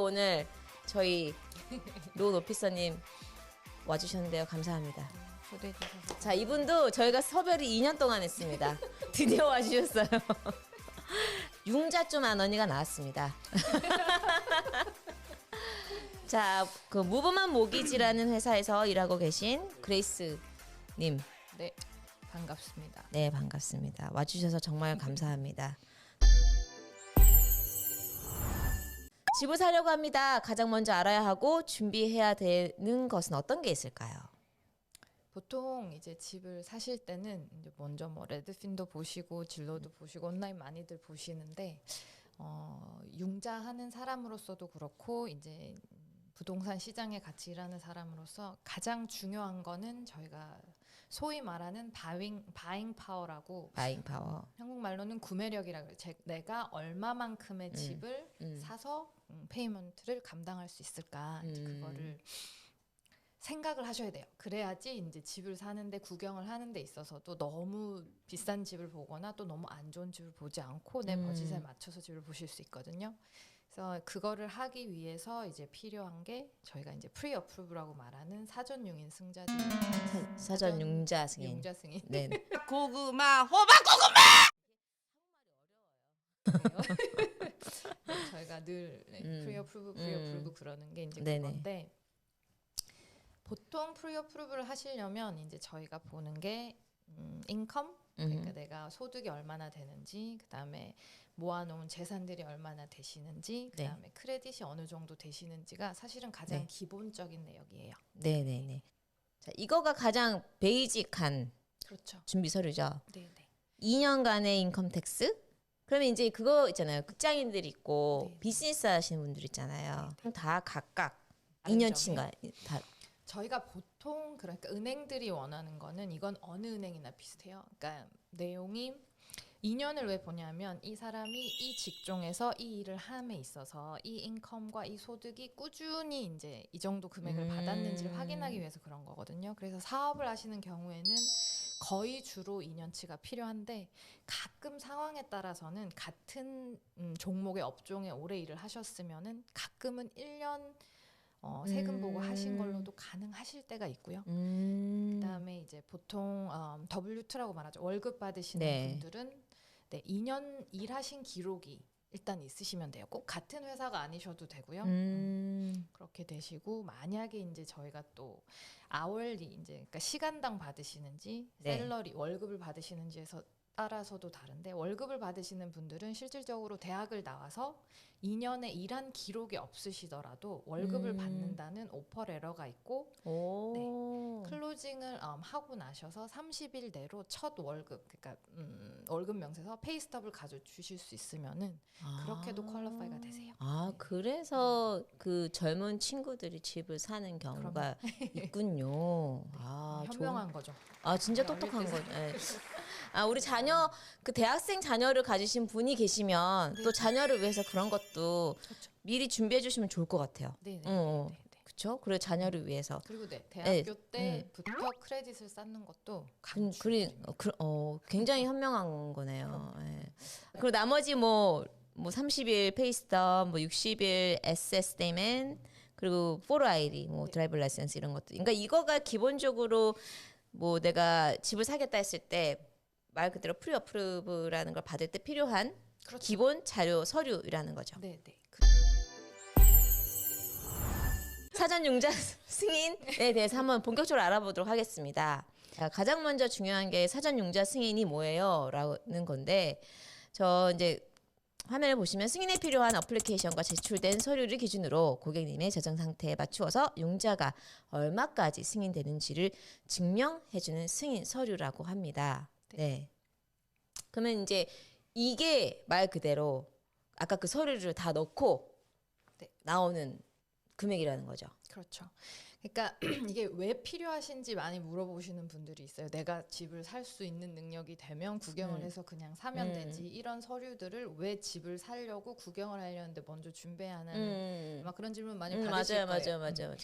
오늘 저희 론 오피서님 와주셨는데요. 감사합니다. 초대해 주셔서. 자, 이분도 저희가 섭외를 2년 동안 했습니다. 드디어 와주셨어요. 융자 좀 안 언니가 나왔습니다. 자, 그 무브먼 모기지라는 회사에서 일하고 계신 그레이스님. 네, 반갑습니다. 네, 반갑습니다. 와주셔서 정말 감사합니다. 집을 사려고 합니다. 가장 먼저 알아야 하고 준비해야 되는 것은 어떤 게 있을까요? 보통 이제 집을 사실 때는 이제 먼저 뭐 레드핀도 보시고 진로도 보시고 온라인 많이들 보시는데 융자하는 사람으로서도 그렇고 이제 부동산 시장에 같이 일하는 사람으로서 가장 중요한 거는 저희가 소위 말하는 바잉 파워라고 바잉 파워. 한국말로는 구매력이라고 그래요. 내가 얼마만큼의 집을 사서 페이먼트를 감당할 수 있을까 이제 그거를 생각을 하셔야 돼요. 그래야지 이제 집을 사는데 구경을 하는 데 있어서도 너무 비싼 집을 보거나 또 너무 안 좋은 집을 보지 않고 내 버짓에 맞춰서 집을 보실 수 있거든요. 그래서 그거를 하기 위해서 이제 필요한 게 저희가 이제 프리 어프루브라고 말하는 사전 융인 승자들. 사전 융자 승인. 융자 승인. 네. 고구마 호박 고구마. 저희가 늘 프리 어프루브 그러는 게 이제 네네. 그건데 보통 프리 어프루브를 하시려면 이제 저희가 보는 게 인컴 그러니까 내가 소득이 얼마나 되는지 그다음에 모아놓은 재산들이 얼마나 되시는지 그다음에 크레딧이 어느 정도 되시는지가 사실은 가장 기본적인 내역이에요. 네네네. 자, 이거가 가장 베이직한 그렇죠. 준비 서류죠. 네네. 2년간의 인컴 텍스? 그러면 이제 그거 있잖아요. 극장인들 있고 네. 비즈니스 하시는 분들 있잖아요. 다 각각 다른 2년치인가 다. 저희가 보통 그러니까 은행들이 원하는 거는 이건 어느 은행이나 비슷해요. 그러니까 내용이 2년을 왜 보냐면 이 사람이 이 직종에서 이 일을 함에 있어서 이 인컴과 이 소득이 꾸준히 이제 이 정도 금액을 받았는지를 확인하기 위해서 그런 거거든요. 그래서 사업을 하시는 경우에는 거의 주로 2년치가 필요한데 가끔 상황에 따라서는 같은 종목의 업종에 오래 일을 하셨으면은 가끔은 1년 세금 보고 하신 걸로도 가능하실 때가 있고요. 그다음에 이제 보통 W2라고 말하죠. 월급 받으시는 분들은 2년 일하신 기록이 일단 있으시면 돼요. 꼭 같은 회사가 아니셔도 되고요. 그렇게 되시고 만약에 이제 저희가 또 아월리 이제 그러니까 시간당 받으시는지 셀러리 월급을 받으시는지에서 따라서도 다른데 월급을 받으시는 분들은 실질적으로 대학을 나와서 2년의 일한 기록이 없으시더라도 월급을 받는다는 오퍼 레터가 있고 클로징을 하고 나셔서 30일 내로 첫 월급 그러니까 월급 명세서 페이스톱을 가져주실 수 있으면은 그렇게도 퀄리파이가 되세요. 그래서 그 젊은 친구들이 집을 사는 경우가 있군요. 현명한 거죠. 진짜 똑똑한 거죠. 네. 우리 자녀 그 대학생 자녀를 가지신 분이 계시면 또 자녀를 위해서 그런 것도 미리 준비해 주시면 좋을 것 같아요. 네. 그렇죠? 그리고 자녀를 위해서. 그리고 대학교 때부터 크레딧을 쌓는 것도 굉장히 현명한 거네요. 네. 그리고 나머지 뭐 30일 페이스톱, 뭐 60일 SS 스테이먼, 그리고 4ID, 뭐 드라이브 라이센스 이런 것도. 그러니까 이거가 기본적으로 뭐 내가 집을 사겠다 했을 때 말 그대로 프리 어프루브라는 걸 받을 때 필요한 기본 자료 서류라는 거죠. 네. 사전 융자 승인에 대해서 한번 본격적으로 알아보도록 하겠습니다. 자, 가장 먼저 중요한 게 사전 융자 승인이 뭐예요? 라는 건데 저 이제 화면을 보시면 승인에 필요한 어플리케이션과 제출된 서류를 기준으로 고객님의 재정 상태에 맞추어서 융자가 얼마까지 승인되는지를 증명해주는 승인 서류라고 합니다. 네. 그러면 이제 이게 말 그대로 아까 그 서류를 다 넣고 나오는 금액이라는 거죠. 그렇죠. 그러니까 이게 왜 필요하신지 많이 물어보시는 분들이 있어요. 내가 집을 살 수 있는 능력이 되면 구경을 해서 그냥 사면 되지. 이런 서류들을 왜 집을 사려고 구경을 하려는데 먼저 준비해야 하는 막 그런 질문 많이 받으실 거예요. 맞아요.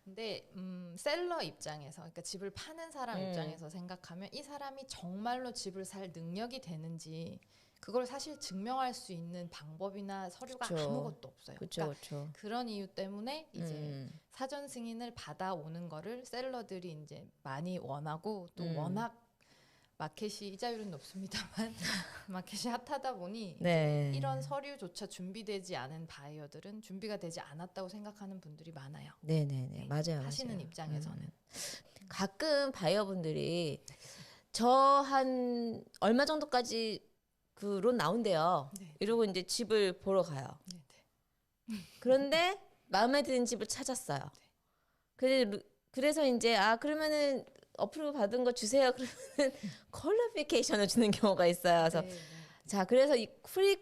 근데 셀러 입장에서 그러니까 집을 파는 사람 입장에서 생각하면 이 사람이 정말로 집을 살 능력이 되는지 그걸 사실 증명할 수 있는 방법이나 서류가 그쵸. 아무것도 없어요. 그렇죠, 그러니까 그렇죠. 그런 이유 때문에 이제 사전 승인을 받아오는 거를 셀러들이 이제 많이 원하고 또 워낙 마켓이 이자율은 높습니다만 마켓이 핫하다 보니 네. 이제 이런 서류조차 준비되지 않은 바이어들은 준비가 되지 않았다고 생각하는 분들이 많아요. 네네네, 맞아요. 하시는 맞아요. 입장에서는. 가끔 바이어분들이 저 한 얼마 정도까지 그 론 나온대요. 네. 이러고 이제 집을 보러 가요. 네, 네. 그런데 마음에 드는 집을 찾았어요. 그래서 이제 그러면은 어프로브 받은 거 주세요. 그러면은 퀄리피케이션을 주는 경우가 있어요. 그래서 네, 네. 자, 그래서 이 프리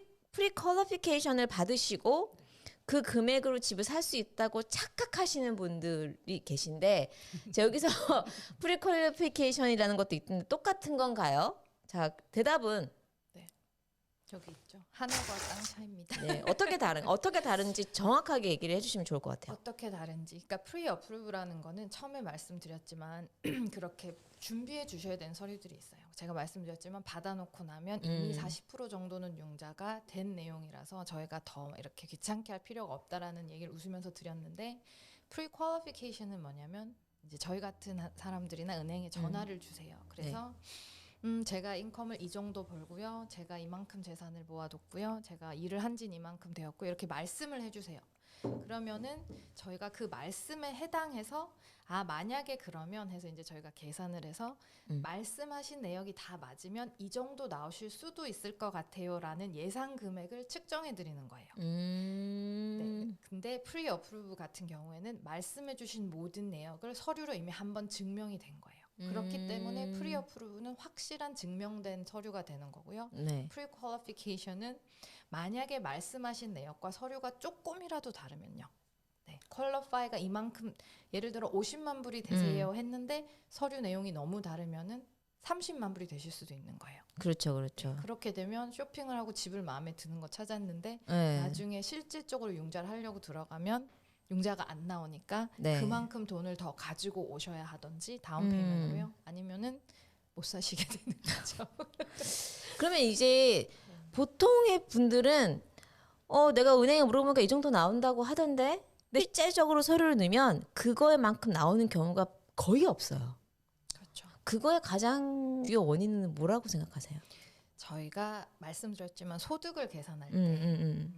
퀄리피케이션을 받으시고 그 금액으로 집을 살 수 있다고 착각하시는 분들이 계신데 자, 여기서 프리 퀄리피케이션이라는 것도 있는데 똑같은 건가요? 자, 대답은 저기 있죠. 하늘과 땅 차이입니다. 네, 어떻게 다른지 정확하게 얘기를 해주시면 좋을 것 같아요. 어떻게 다른지. 그러니까 프리 어프루브라는 거는 처음에 말씀드렸지만 그렇게 준비해 주셔야 되는 서류들이 있어요. 제가 말씀드렸지만 받아놓고 나면 이미 40% 정도는 융자가 된 내용이라서 저희가 더 이렇게 귀찮게 할 필요가 없다라는 얘기를 웃으면서 드렸는데 프리 퀄리피케이션은 뭐냐면 이제 저희 같은 사람들이나 은행에 전화를 주세요. 그래서 제가 인컴을 이 정도 벌고요. 제가 이만큼 재산을 모아뒀고요. 제가 일을 한 지는 이만큼 되었고 이렇게 말씀을 해주세요. 그러면은 저희가 그 말씀에 해당해서 만약에 그러면 해서 이제 저희가 계산을 해서 말씀하신 내역이 다 맞으면 이 정도 나오실 수도 있을 것 같아요라는 예상 금액을 측정해 드리는 거예요. 네. 근데 프리 어프루브 같은 경우에는 말씀해주신 모든 내역을 서류로 이미 한번 증명이 된 거예요. 그렇기 때문에 프리 어프루브는 확실한 증명된 서류가 되는 거고요. 네. 프리 퀄리피케이션은 만약에 말씀하신 내역과 서류가 조금이라도 다르면요. 네, 퀄리파이가 이만큼 예를 들어 50만 불이 되세요 했는데 서류 내용이 너무 다르면은 30만 불이 되실 수도 있는 거예요. 그렇죠, 그렇죠. 그렇게 되면 쇼핑을 하고 집을 마음에 드는 거 찾았는데 네. 나중에 실질적으로 융자를 하려고 들어가면 융자가 안 나오니까 네. 그만큼 돈을 더 가지고 오셔야 하든지 다운 페이먼트로요. 아니면은 못 사시게 되는 거죠. 그러면 이제 보통의 분들은 내가 은행에 물어보니까 이 정도 나온다고 하던데 근데 실제적으로 서류를 넣으면 그거에만큼 나오는 경우가 거의 없어요. 그렇죠. 그거의 가장 주요 원인은 뭐라고 생각하세요? 저희가 말씀드렸지만 소득을 계산할 때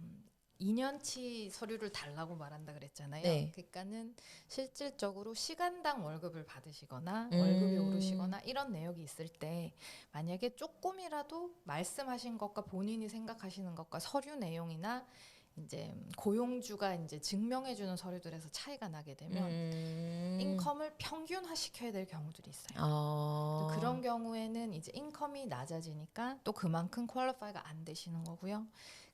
2년치 서류를 달라고 말한다 그랬잖아요. 네. 그러니까는 실질적으로 시간당 월급을 받으시거나 월급이 오르시거나 이런 내역이 있을 때 만약에 조금이라도 말씀하신 것과 본인이 생각하시는 것과 서류 내용이나 이제 고용주가 이제 증명해주는 서류들에서 차이가 나게 되면 인컴을 평균화 시켜야 될 경우들이 있어요. 또 그런 경우에는 이제 인컴이 낮아지니까 또 그만큼 퀄리파이가 안 되시는 거고요.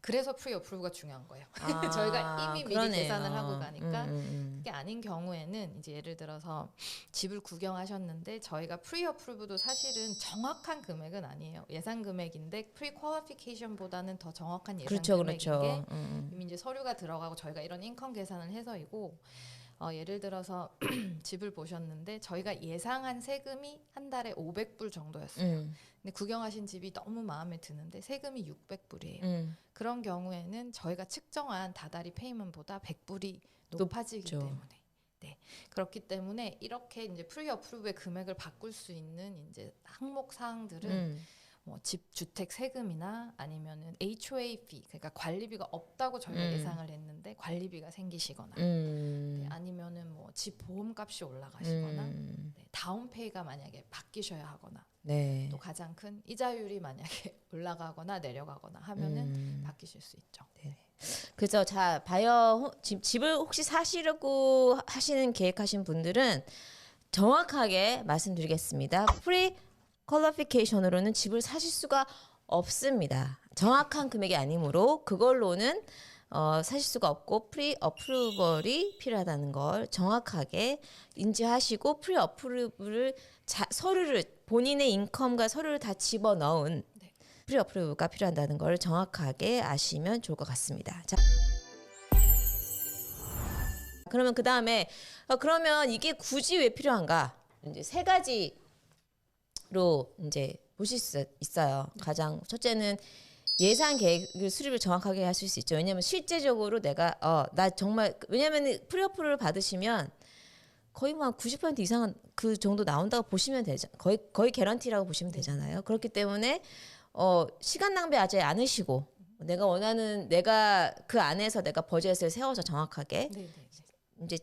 그래서 프리 어프루브가 중요한 거예요. 저희가 이미 미리 그러네요. 계산을 하고 가니까 그게 아닌 경우에는 이제 예를 들어서 집을 구경하셨는데 저희가 프리 어프루브도 사실은 정확한 금액은 아니에요. 예상 금액인데 프리 퀄리피케이션보다는 더 정확한 예상 그렇죠, 금액인 그렇죠. 게 이미 이제 서류가 들어가고 저희가 이런 인컴 계산을 해서이고 예를 들어서 집을 보셨는데 저희가 예상한 세금이 한 달에 500불 정도였어요. 근데 구경하신 집이 너무 마음에 드는데 세금이 600불이에요. 그런 경우에는 저희가 측정한 다달이 페이먼트보다 100불이 높아지기 높죠. 때문에 네. 그렇기 때문에 이렇게 이제 프리 어프루브의 금액을 바꿀 수 있는 이제 항목 사항들은 뭐 집 주택 세금이나 아니면은 HOA 피 그러니까 관리비가 없다고 저희가 예상을 했는데 관리비가 생기시거나 네, 아니면은 뭐 집 보험값이 올라가시거나 네, 다운페이가 만약에 바뀌셔야 하거나 네. 또 가장 큰 이자율이 만약에 올라가거나 내려가거나 하면은 바뀌실 수 있죠. 그래서 자 집을 혹시 사시려고 하시는 계획하신 분들은 정확하게 말씀드리겠습니다. 프리 퀄리피케이션으로는 집을 사실 수가 없습니다. 정확한 금액이 아니므로 그걸로는 사실 수가 없고 프리 어프루벌이 필요하다는 걸 정확하게 인지하시고 프리 어프루브를 서류를 본인의 인컴과 서류를 다 집어넣은 프리 어프루브가 필요하다는 걸 정확하게 아시면 좋을 것 같습니다. 자, 그러면 그 다음에 그러면 이게 굳이 왜 필요한가? 이제 세 가지로 이제 보실 수 있어요. 가장 첫째는 예산 계획 수립을 정확하게 하실 수 있죠. 왜냐하면 실제적으로 내가 나 정말 왜냐하면 프리어프를 받으시면 거의 뭐 90% 이상은 그 정도 나온다고 보시면 되죠. 거의 개런티라고 보시면 되잖아요. 그렇기 때문에 시간 낭비하지 않으시고 내가 그 안에서 내가 버젯을 세워서 정확하게 네, 네, 네. 이제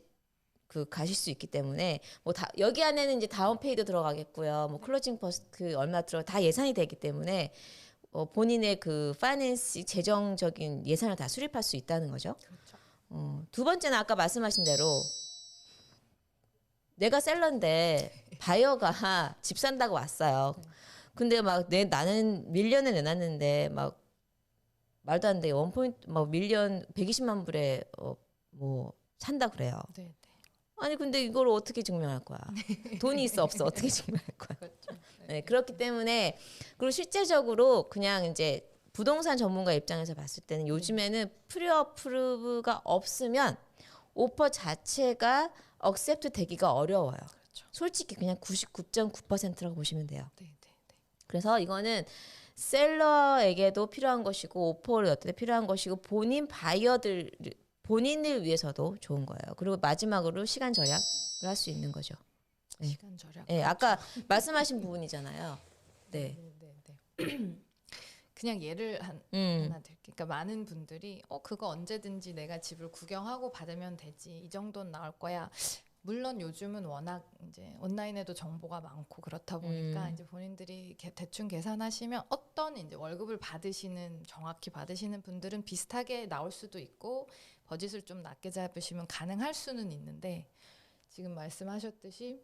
그 가실 수 있기 때문에 뭐 다 여기 안에는 이제 다운페이도 들어가겠고요. 뭐 클로징 버스 그 얼마 들어 다 예산이 되기 때문에 본인의 그 파이낸스 재정적인 예산을 다 수립할 수 있다는 거죠. 그렇죠. 두 번째는 아까 말씀하신 대로 내가 셀러인데 바이어가 집 산다고 왔어요. 근데 막 나는 밀리언을 내놨는데 막 말도 안 돼. 원포인트 막 밀리언 120만 불에 뭐 산다 그래요. 네, 네. 아니 근데 이걸 어떻게 증명할 거야? 돈이 있어 없어 어떻게 증명할 거야? 그렇죠. 네, 그렇기 때문에 그리고 실제적으로 그냥 이제 부동산 전문가 입장에서 봤을 때는 요즘에는 프리어프루브가 없으면 오퍼 자체가 억셉트 되기가 어려워요. 그렇죠. 솔직히 그냥 99.9%라고 보시면 돼요. 네, 네, 네. 그래서 이거는 셀러에게도 필요한 것이고 오퍼를 넣을 때 필요한 것이고 본인을 위해서도 좋은 거예요. 그리고 마지막으로 시간 절약을 할 수 있는 거죠. 네. 시간 절약. 네, 아까 말씀하신 부분이잖아요. 네. 네, 네. 그냥 예를 하나 드릴게요. 그러니까 많은 분들이 그거 언제든지 내가 집을 구경하고 받으면 되지. 이 정도는 나올 거야. 물론 요즘은 워낙 이제 온라인에도 정보가 많고 그렇다 보니까 이제 본인들이 대충 계산하시면 어떤 이제 월급을 정확히 받으시는 분들은 비슷하게 나올 수도 있고 버짓을 좀 낮게 잡으시면 가능할 수는 있는데 지금 말씀하셨듯이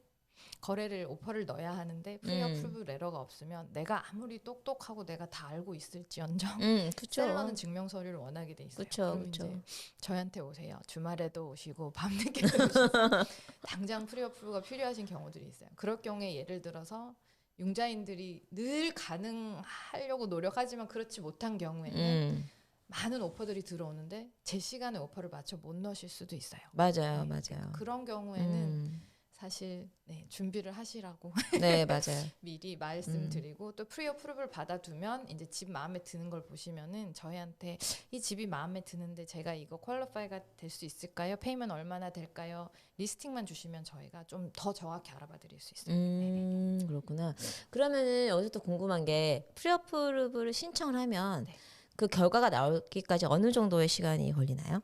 오퍼를 넣어야 하는데 프리어프루브 레터가 없으면 내가 아무리 똑똑하고 내가 다 알고 있을지언정 그쵸. 셀러는 증명 서류를 원하게 돼 있어요. 그쵸, 그럼 그쵸. 이제 저한테 오세요. 주말에도 오시고 밤늦게도 오시고 당장 프리어프루브가 필요하신 경우들이 있어요. 그럴 경우에 예를 들어서 융자인들이 늘 가능하려고 노력하지만 그렇지 못한 경우에는 많은 오퍼들이 들어오는데 제 시간에 오퍼를 맞춰 못 넣으실 수도 있어요. 맞아요, 네, 맞아요. 그런 경우에는 사실 준비를 하시라고 네, 맞아요. 미리 말씀드리고 또 프리어프루브를 받아두면 이제 집 마음에 드는 걸 보시면은 저희한테 이 집이 마음에 드는데 제가 이거 퀄리파이가 될 수 있을까요? 페이면 얼마나 될까요? 리스팅만 주시면 저희가 좀 더 정확히 알아봐 드릴 수 있어요. 네네. 그렇구나. 그러면은 여기서 또 궁금한 게 프리어프루브를 신청을 하면 네. 그 결과가 나오기까지 어느 정도의 시간이 걸리나요?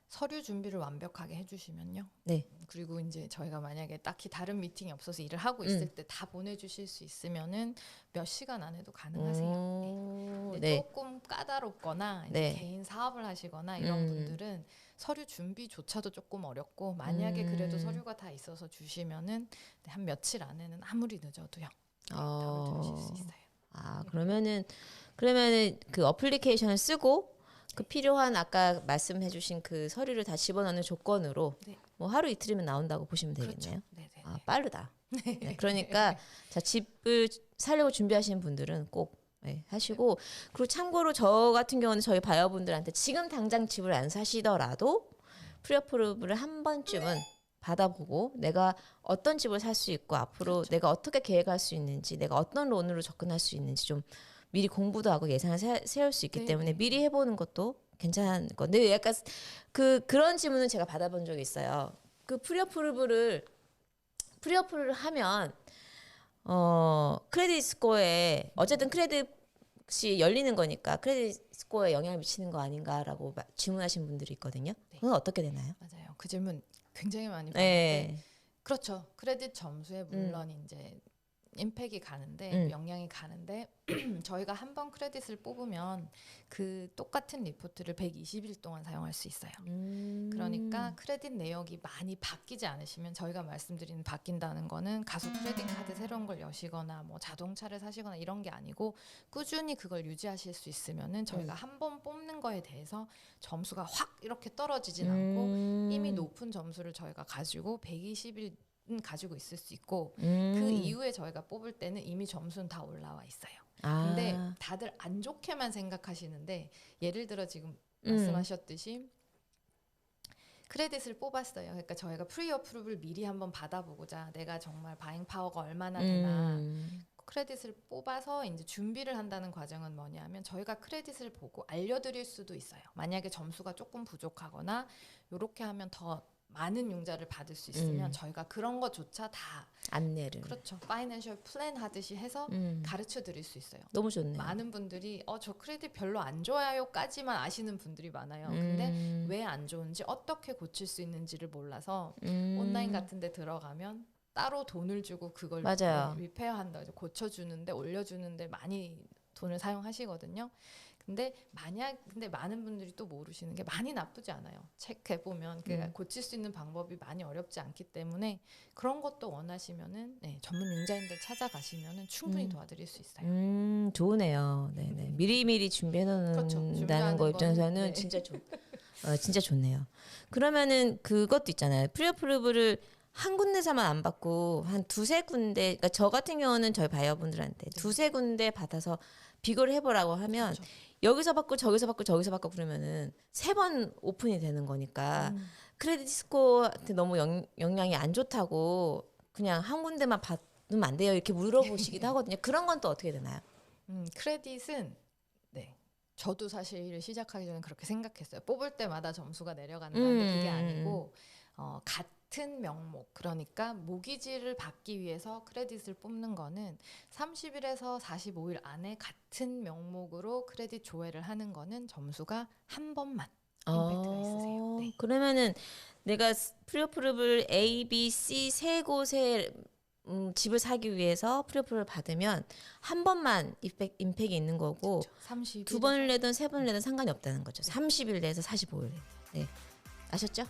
서류 준비를 완벽하게 해주시면요. 네. 그리고 이제 저희가 만약에 딱히 다른 미팅이 없어서 일을 하고 있을 때 다 보내주실 수 있으면은 몇 시간 안에도 가능하세요. 네. 네. 조금 까다롭거나 이제 네. 개인 사업을 하시거나 이런 분들은 서류 준비조차도 조금 어렵고 만약에 그래도 서류가 다 있어서 주시면은 한 며칠 안에는 아무리 늦어도요. 답을 들으실 수 있어요. 그러면은 그 어플리케이션을 쓰고 그 필요한 아까 말씀해주신 그 서류를 다 집어넣는 조건으로 네. 뭐 하루 이틀이면 나온다고 보시면 되겠네요. 그렇죠. 네네. 빠르다. 네, 그러니까 자 집을 사려고 준비하시는 분들은 꼭 하시고 그리고 참고로 저 같은 경우는 저희 바이어분들한테 지금 당장 집을 안 사시더라도 프리어프루브를 한 번쯤은 받아보고 내가 어떤 집을 살 수 있고 앞으로 내가 어떻게 계획할 수 있는지 내가 어떤 론으로 접근할 수 있는지 좀 미리 공부도 하고 예산을 세울 수 있기 때문에 미리 해보는 것도 괜찮은 건데 약간 그런 질문은 제가 받아본 적이 있어요. 그 프리어프루브를 하면 크레딧 스코어에 어쨌든 크레딧이 열리는 거니까 크레딧 스코어에 영향을 미치는 거 아닌가라고 질문하신 분들이 있거든요. 그건 어떻게 되나요? 맞아요. 그 질문 굉장히 많이 받는데 네. 그렇죠. 크레딧 점수에 물론 이제 임팩이 가는데 영향이 가는데 저희가 한 번 크레딧을 뽑으면 그 똑같은 리포트를 120일 동안 사용할 수 있어요. 그러니까 크레딧 내역이 많이 바뀌지 않으시면 저희가 말씀드리는 바뀐다는 거는 가속 크레딧 카드 새로운 걸 여시거나 뭐 자동차를 사시거나 이런 게 아니고 꾸준히 그걸 유지하실 수 있으면은 저희가 한 번 뽑는 거에 대해서 점수가 확 이렇게 떨어지진 않고 이미 높은 점수를 저희가 가지고 120일 가지고 있을 수 있고 그 이후에 저희가 뽑을 때는 이미 점수는 다 올라와 있어요. 근데 다들 안 좋게만 생각하시는데 예를 들어 지금 말씀하셨듯이 크레딧을 뽑았어요. 그러니까 저희가 프리어프루브를 미리 한번 받아보고자 내가 정말 바잉 파워가 얼마나 되나 크레딧을 뽑아서 이제 준비를 한다는 과정은 뭐냐면 저희가 크레딧을 보고 알려드릴 수도 있어요. 만약에 점수가 조금 부족하거나 이렇게 하면 더 많은 융자를 받을 수 있으면 저희가 그런 것조차 다 안내를. 그렇죠. 파이낸셜 플랜 하듯이 해서 가르쳐 드릴 수 있어요. 너무 좋네요. 많은 분들이 저 크레딧 별로 안 좋아요까지만 아시는 분들이 많아요. 근데 왜 안 좋은지 어떻게 고칠 수 있는지를 몰라서 온라인 같은 데 들어가면 따로 돈을 주고 그걸 맞아요. 리페어한다, 고쳐주는데 올려주는데 많이 돈을 사용하시거든요. 근데 많은 분들이 또 모르시는 게 많이 나쁘지 않아요. 체크해 보면 고칠 수 있는 방법이 많이 어렵지 않기 때문에 그런 것도 원하시면은 전문 융자인들 찾아가시면은 충분히 도와드릴 수 있어요. 좋으네요. 네네. 미리미리 준비해 그렇죠. 놓는다는 준비하는 거 입장에서는 거는, 네. 진짜 좋네요. 그러면은 그것도 있잖아요. 프리어프루브를 한 군데서만 안 받고 한 두세 군데, 그러니까 저 같은 경우는 저희 바이어분들한테 두세 군데 받아서 비교를 해보라고 하면 그렇죠. 여기서 받고 저기서 받고 저기서 받고 그러면은 3번 오픈이 되는 거니까 크레딧 스코어한테 너무 영향이 안 좋다고 그냥 한 군데만 받으면 안 돼요 이렇게 물어보시기도 하거든요. 그런 건 또 어떻게 되나요? 크레딧은 저도 사실 일을 시작하기 전에 그렇게 생각했어요. 뽑을 때마다 점수가 내려간다는데 그게 아니고 같은 명목, 그러니까 모기지를 받기 위해서 크레딧을 뽑는 거는 30일에서 45일 안에 같은 명목으로 크레딧 조회를 하는 거는 점수가 한 번만 임팩트가 있으세요. 네. 그러면은 내가 프리어프루브를 A, B, C 세 곳에 집을 사기 위해서 프리어프루브를 받으면 한 번만 임팩이 있는 거고 30일 두 번을 내든 세 번을 내든 상관이 없다는 거죠. 30일 내에서 45일. 네. 아셨죠?